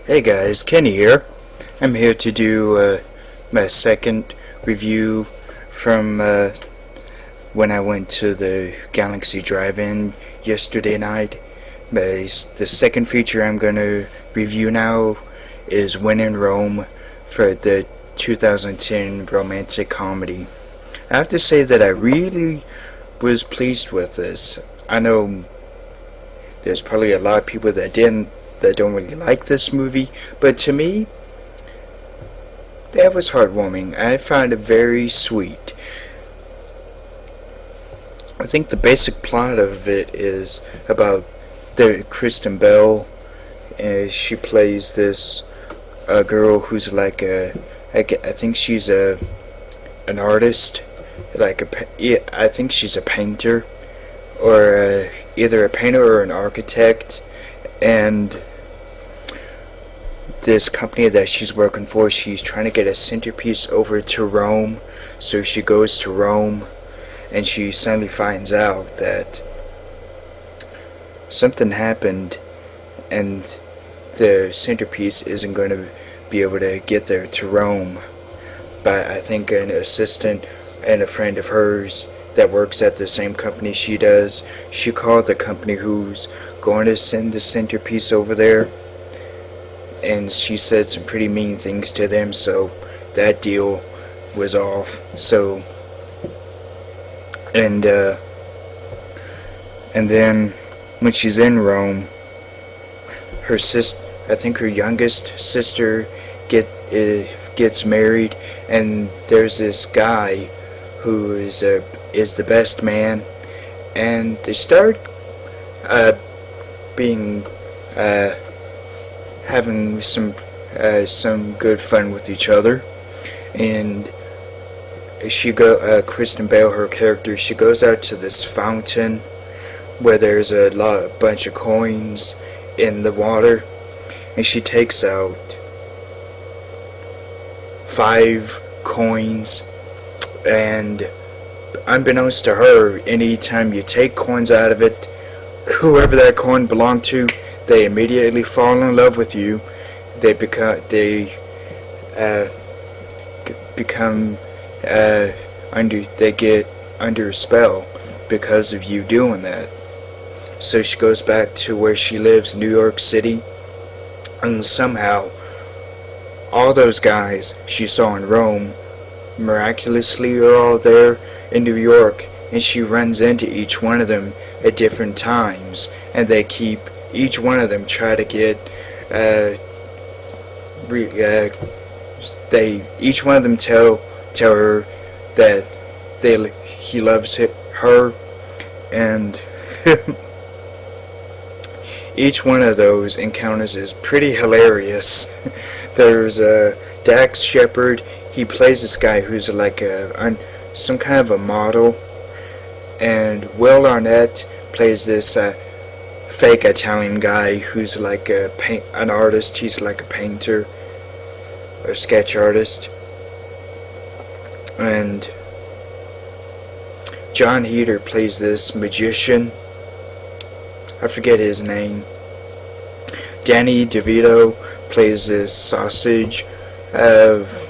Hey guys, Kenny here. I'm here to do my second review from when I went to the Galaxy Drive-In yesterday night. The second feature I'm going to review now is When in Rome for the 2010 romantic comedy. I have to say that I really was pleased with this. I know there's probably a lot of people that don't really like this movie, but to me, that was heartwarming. I found it very sweet. I think the basic plot of it is about the Kristen Bell, and she plays this girl who's like I think she's an artist, I think she's a painter, or either a painter or an architect, and this company that she's working for, she's trying to get a centerpiece over to Rome. So she goes to Rome, and she suddenly finds out that something happened, and the centerpiece isn't going to be able to get there to Rome. But I think an assistant and a friend of hers that works at the same company she does, she called the company who's going to send the centerpiece over there, and she said some pretty mean things to them, so that deal was off. So, and then when she's in Rome, I think her youngest sister gets married, and there's this guy who is the best man, and they start being having some good fun with each other. And Kristen Bale, her character, she goes out to this fountain where there's a bunch of coins in the water, and she takes out 5 coins, and unbeknownst to her, anytime you take coins out of it, whoever that coin belonged to, they immediately fall in love with you. They become they get under a spell because of you doing that. So she goes back to where she lives, New York City, and somehow all those guys she saw in Rome miraculously are all there in New York, and she runs into each one of them at different times, and each one of them try to get each one of them tell her that he loves her, and each one of those encounters is pretty hilarious. There's Dax Shepard. He plays this guy who's like some kind of a model, and Will Arnett plays this fake Italian guy who's like an artist. He's like a painter or sketch artist. And John Heder plays this magician. I forget his name. Danny DeVito plays this sausage of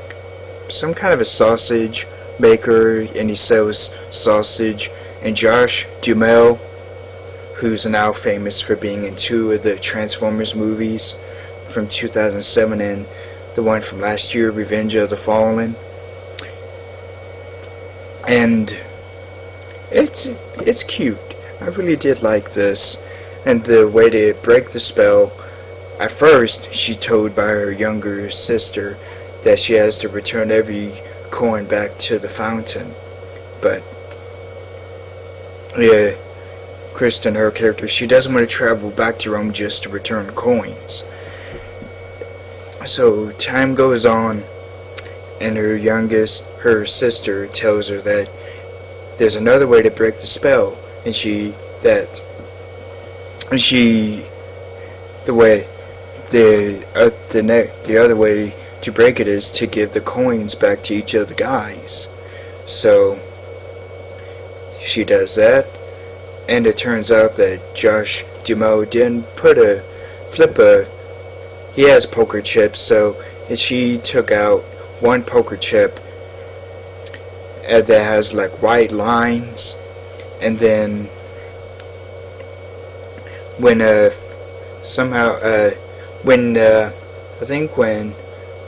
some kind of a sausage maker, and he sells sausage. And Josh Duhamel, who's now famous for being in 2 of the Transformers movies from 2007 and the one from last year, Revenge of the Fallen. And it's cute. I really did like this. And the way to break the spell, at first she's told by her younger sister that she has to return every coin back to the fountain. But yeah, Kristen, her character, she doesn't want to travel back to Rome just to return coins. So time goes on, and her sister tells her that there's another way to break the spell, and the other way to break it is to give the coins back to each of the guys. So she does that, and it turns out that Josh Duhamel didn't flip a he has poker chips, so she took out one poker chip that has like white lines, and then when somehow when I think when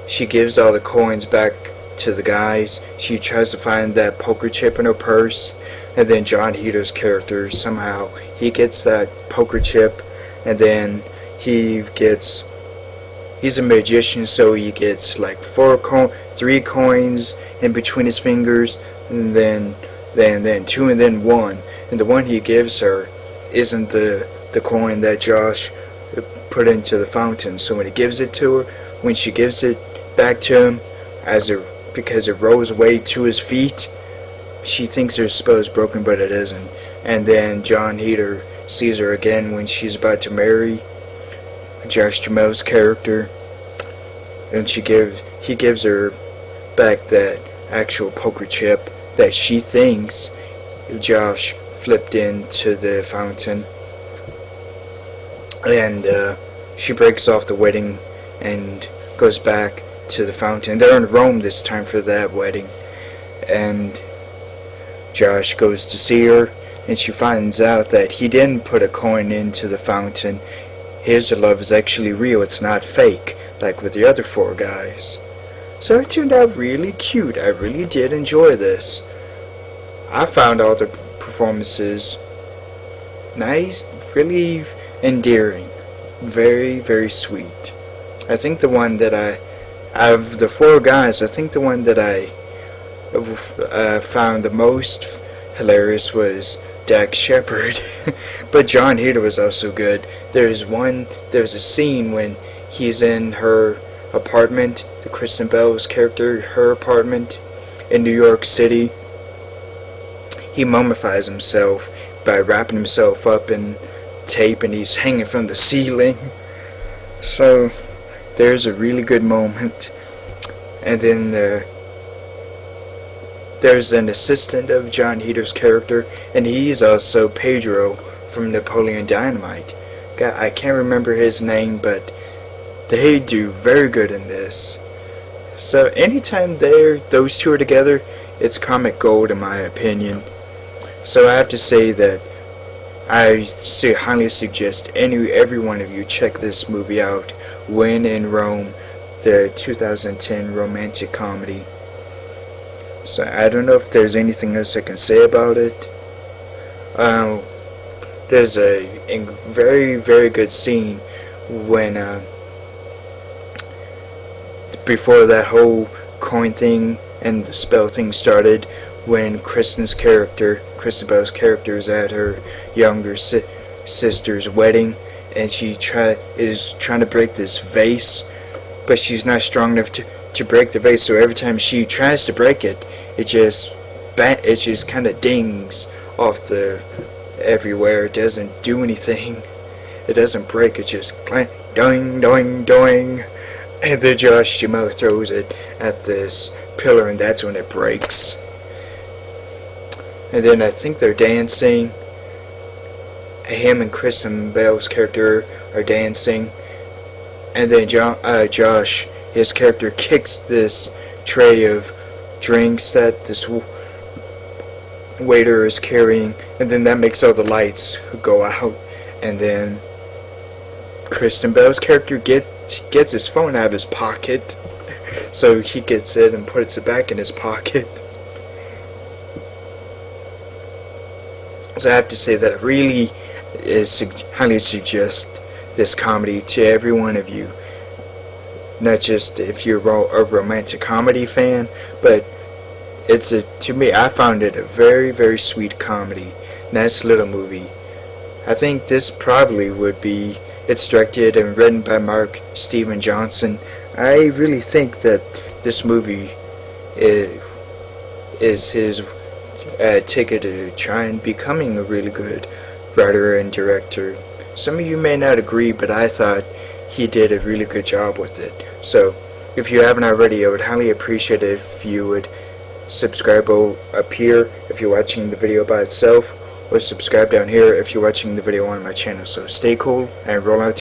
she gives all the coins back to the guys, she tries to find that poker chip in her purse, and then John Heater's character somehow he gets that poker chip, and then he's a magician, so he gets like 3 coins in between his fingers, and then 2, and then 1, and the one he gives her isn't the coin that Josh put into the fountain. So when he gives it to her, when she gives it back to him, because it rolls away to his feet, she thinks her spell is broken, but it isn't. And then John Heater sees her again when she's about to marry Josh Jamel's character, and he gives her back that actual poker chip that she thinks Josh flipped into the fountain. And she breaks off the wedding and goes back to the fountain. They're in Rome this time for that wedding, and Josh goes to see her, and she finds out that he didn't put a coin into the fountain. His love is actually real, it's not fake, like with the other 4 guys. So it turned out really cute. I really did enjoy this. I found all the performances nice, really endearing, very, very sweet. I think the one that out of the 4 guys, I think the one that I found the most hilarious was Dax Shepard. But John Heater was also good. There's a scene when he's in her apartment, the Kristen Bell's character, her apartment in New York City. He mummifies himself by wrapping himself up in tape, and he's hanging from the ceiling. So there's a really good moment. And then there's an assistant of John Heater's character, and he's also Pedro from Napoleon Dynamite. I can't remember his name, but they do very good in this. So anytime those 2 are together, it's comic gold in my opinion. So I have to say that I highly suggest every one of you check this movie out, When in Rome, the 2010 romantic comedy. So I don't know if there's anything else I can say about it. There's a very, very good scene when before that whole coin thing and the spell thing started, when Kristen Bell's character is at her younger sister's wedding, and she is trying to break this vase, but she's not strong enough to break the vase. So every time she tries to break it, it just kind of dings off the everywhere. It doesn't do anything. It doesn't break. It just clank, doing, doing, doing. And then Josh Jamel throws it at this pillar, and that's when it breaks. And then I think they're dancing. Him and Kristen Bell's character are dancing, and then Josh, his character, kicks this tray of drinks that this waiter is carrying, and then that makes all the lights go out. And then Kristen Bell's character gets his phone out of his pocket, so he gets it and puts it back in his pocket. So I have to say that I really highly suggest this comedy to every one of you. Not just if you're a romantic comedy fan, but to me, I found it a very, very sweet comedy. Nice little movie. I think this probably it's directed and written by Mark Steven Johnson. I really think that this movie is his ticket to try and becoming a really good writer and director. Some of you may not agree, but I thought he did a really good job with it. So if you haven't already, I would highly appreciate it if you would subscribe up here if you're watching the video by itself, or subscribe down here if you're watching the video on my channel. So stay cool and roll out.